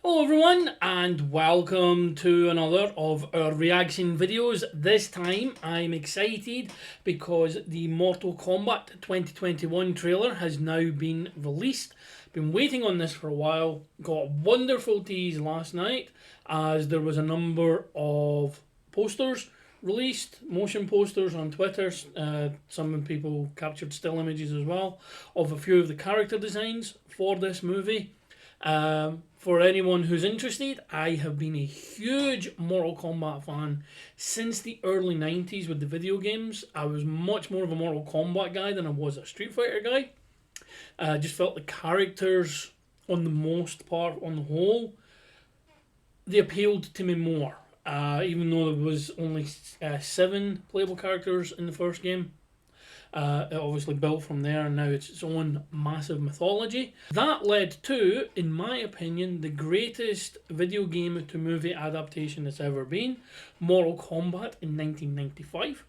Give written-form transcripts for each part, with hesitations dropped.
Hello everyone and welcome to another of our reaction videos. This time I'm excited because the Mortal Kombat 2021 trailer has now been released. Been waiting on this for a while, got a wonderful tease last night as there was a number of posters released, motion posters on Twitter. Some people captured still images as well of a few of the character designs for this movie. For anyone who's interested, I have been a huge Mortal Kombat fan since the early 90s with the video games. I was much more of a Mortal Kombat guy than I was a Street Fighter guy. I just felt the characters, on the most part, on the whole, they appealed to me more. Even though there was only 7 playable characters in the first game. It obviously built from there, and now it's its own massive mythology. That led to, in my opinion, the greatest video game to movie adaptation that's ever been, Mortal Kombat in 1995.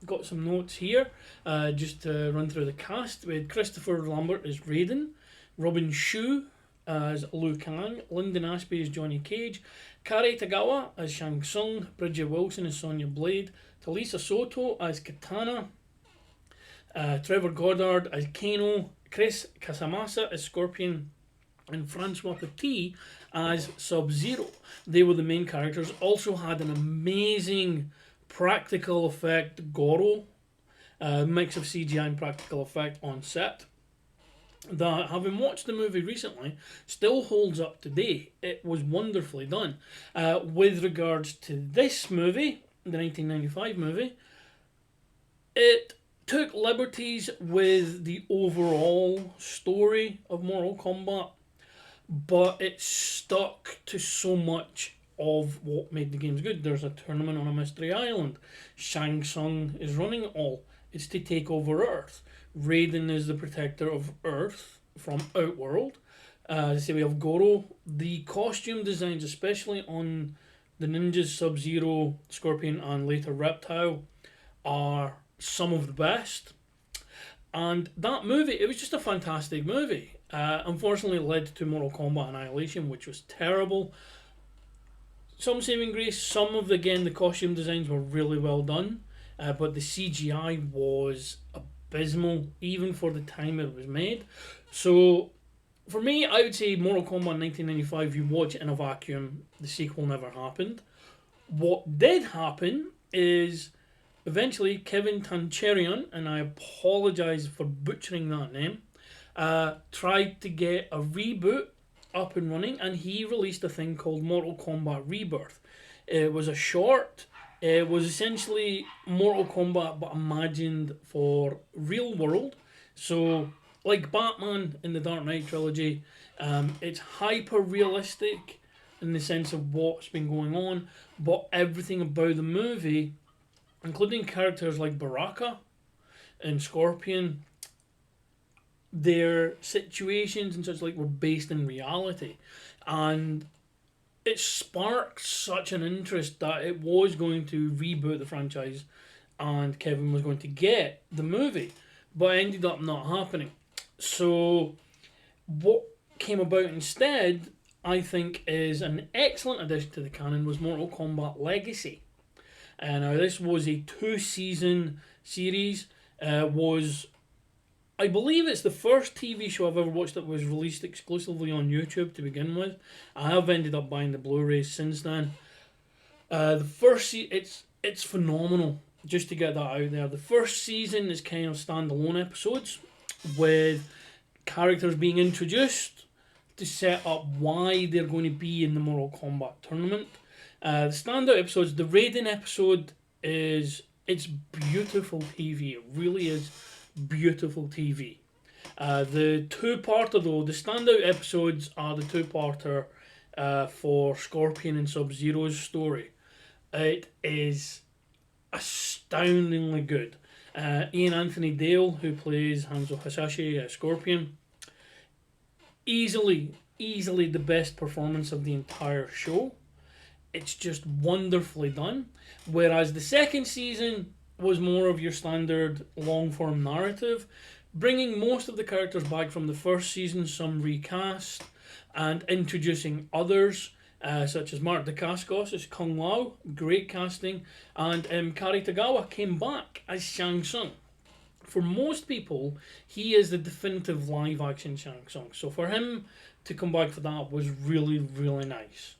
Got some notes here, just to run through the cast. We had Christopher Lambert as Raiden, Robin Shou as Liu Kang, Lyndon Ashby as Johnny Cage, Kari Tagawa as Shang Tsung, Bridget Wilson as Sonya Blade, Talisa Soto as Katana, Trevor Goddard as Kano, Chris Casamassa as Scorpion, and Francois Petit as Sub-Zero. They were the main characters. Also had an amazing practical effect Goro, mix of CGI and practical effect on set, that, having watched the movie recently, still holds up today. It was wonderfully done. With regards to this movie, the 1995 movie, it took liberties with the overall story of Mortal Kombat, but it stuck to so much of what made the games good. There's a tournament on a mystery island. Shang Tsung is running it all. It's to take over Earth. Raiden is the protector of Earth from Outworld. So we have Goro. The costume designs, especially on the ninjas, Sub-Zero, Scorpion, and later Reptile, are some of the best. And that movie, it was just a fantastic movie. Unfortunately, it led to Mortal Kombat Annihilation, which was terrible. Some saving grace, some of the costume designs were really well done, but the CGI was abysmal, even for the time it was made. So, for me, I would say Mortal Kombat 1995, you watch it in a vacuum, the sequel never happened. What did happen is, eventually, Kevin Tancherian, and I apologise for butchering that name, tried to get a reboot up and running, and he released a thing called Mortal Kombat Rebirth. It was a short. It was essentially Mortal Kombat but imagined for real world. So, like Batman in the Dark Knight trilogy, it's hyper realistic in the sense of what's been going on, but everything about the movie, including characters like Baraka and Scorpion, their situations and such like were based in reality. And it sparked such an interest that it was going to reboot the franchise and Kevin was going to get the movie, but it ended up not happening. So what came about instead, I think, is an excellent addition to the canon, was Mortal Kombat Legacy. Now this was a 2-season series. I believe it's the first TV show I've ever watched that was released exclusively on YouTube to begin with. I have ended up buying the Blu-rays since then. The first it's phenomenal, just to get that out there. The first season is kind of standalone episodes with characters being introduced to set up why they're going to be in the Mortal Kombat tournament. The standout episodes, the Raiden episode it's beautiful TV. It really is beautiful TV. The two-parter though, the standout episodes are the two-parter for Scorpion and Sub-Zero's story. It is astoundingly good. Ian Anthony Dale, who plays Hanzo Hasashi, Scorpion, easily the best performance of the entire show. It's just wonderfully done. Whereas the second season was more of your standard long-form narrative, bringing most of the characters back from the first season, some recast, and introducing others, such as Mark Dacascos as Kung Lao, great casting, and Kari Tagawa came back as Shang Tsung. For most people, he is the definitive live-action Shang Tsung, so for him to come back for that was really, really nice.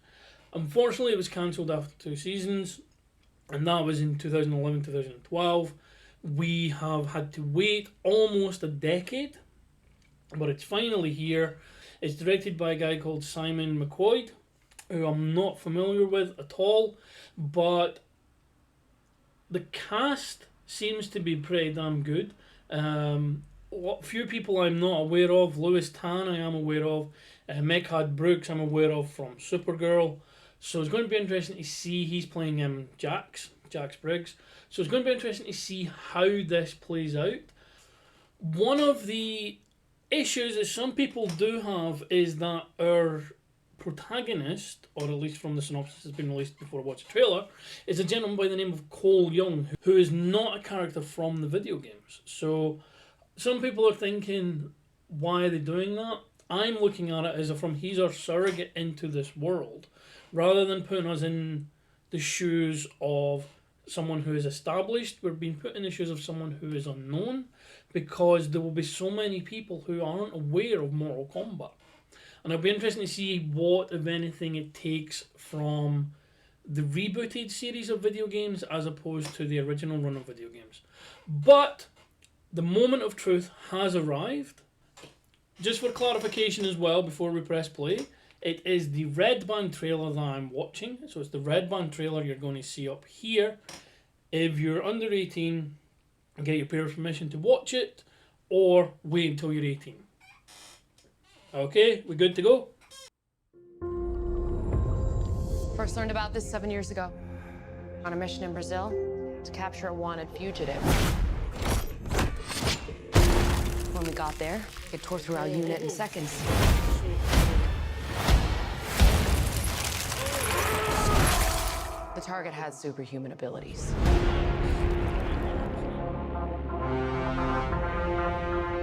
Unfortunately, it was cancelled after 2 seasons, and that was in 2011-2012. We have had to wait almost a decade, but it's finally here. It's directed by a guy called Simon McQuoid, who I'm not familiar with at all, but the cast seems to be pretty damn good. Few people I'm not aware of. Lewis Tan I am aware of. Mekhad Brooks I'm aware of from Supergirl. So it's going to be interesting to see. He's playing Jax Briggs. So it's going to be interesting to see how this plays out. One of the issues that some people do have is that our protagonist, or at least from the synopsis that's been released before I watch the trailer, is a gentleman by the name of Cole Young, who is not a character from the video games. So some people are thinking, why are they doing that? I'm looking at it as he's our surrogate into this world, rather than putting us in the shoes of someone who is established. We're being put in the shoes of someone who is unknown, because there will be so many people who aren't aware of Mortal Kombat. And it'll be interesting to see what, if anything, it takes from the rebooted series of video games as opposed to the original run of video games. But the moment of truth has arrived. Just for clarification as well, before we press play, it is the red band trailer that I'm watching. So it's the red band trailer you're going to see up here. If you're under 18, get your parents' permission to watch it, or wait until you're 18. Okay, we good to go? First learned about this 7 years ago. On a mission in Brazil to capture a wanted fugitive. When we got there, it tore through our unit in seconds. The target had superhuman abilities.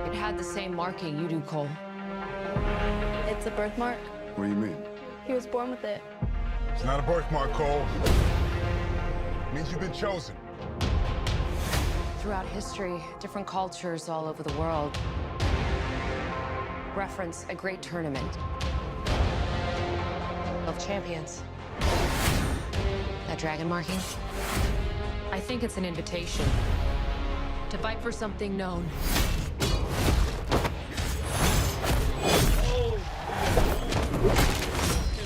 It had the same marking you do, Cole. It's a birthmark. What do you mean? He was born with it. It's not a birthmark, Cole. It means you've been chosen. Throughout history, different cultures all over the world reference a great tournament of champions. That dragon marking? I think it's an invitation to fight for something known.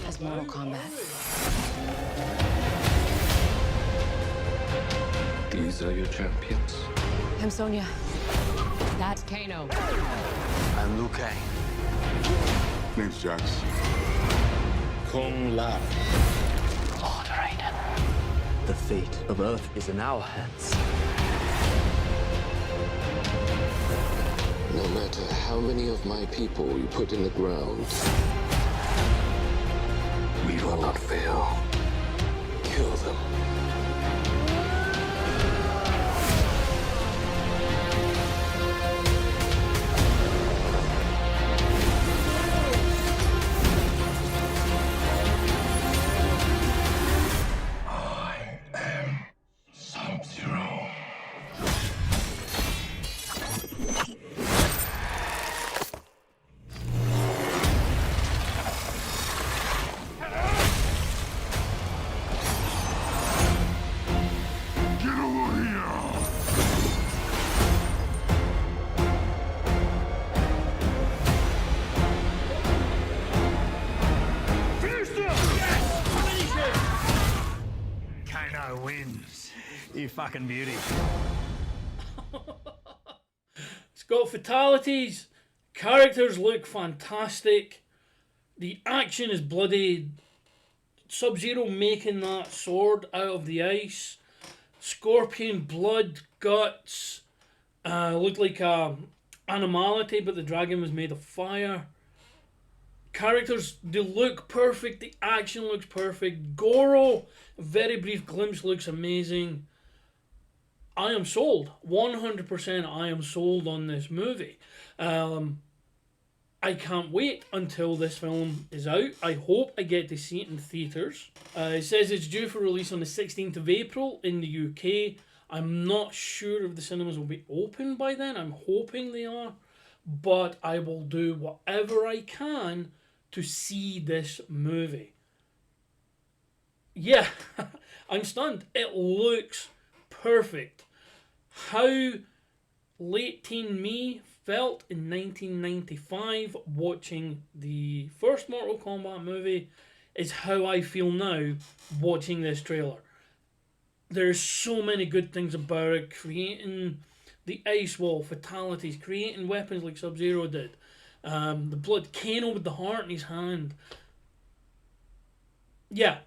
As Mortal Kombat. These are your champions. I'm Sonya. That's Kano. I'm Liu Kang. Name's Jax. Kung Lao. Lord Raiden. The fate of Earth is in our hands. No matter how many of my people you put in the ground, we will not fail. Kill them. Wins. You fucking beauty. It's got fatalities. Characters look fantastic. The action is bloody. Sub-Zero making that sword out of the ice. Scorpion, blood, guts. Looked like a animality, but the dragon was made of fire. Characters, they look perfect. The action looks perfect. Goro, a very brief glimpse, looks amazing. I am sold. 100% I am sold on this movie. I can't wait until this film is out. I hope I get to see it in theatres. It says it's due for release on the 16th of April in the UK. I'm not sure if the cinemas will be open by then. I'm hoping they are. But I will do whatever I can to see this movie. Yeah, I'm stunned. It looks perfect. How late teen me felt in 1995 watching the first Mortal Kombat movie is how I feel now watching this trailer. There's so many good things about it, creating the ice wall, fatalities, creating weapons like Sub-Zero did, the blood, Kano with the heart in his hand. Yeah,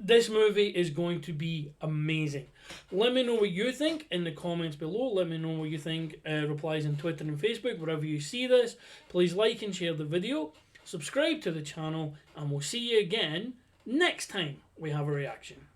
this movie is going to be amazing. Let me know what you think in the comments below. Let me know what you think. Replies on Twitter and Facebook, wherever you see this. Please like and share the video. Subscribe to the channel, and we'll see you again next time we have a reaction.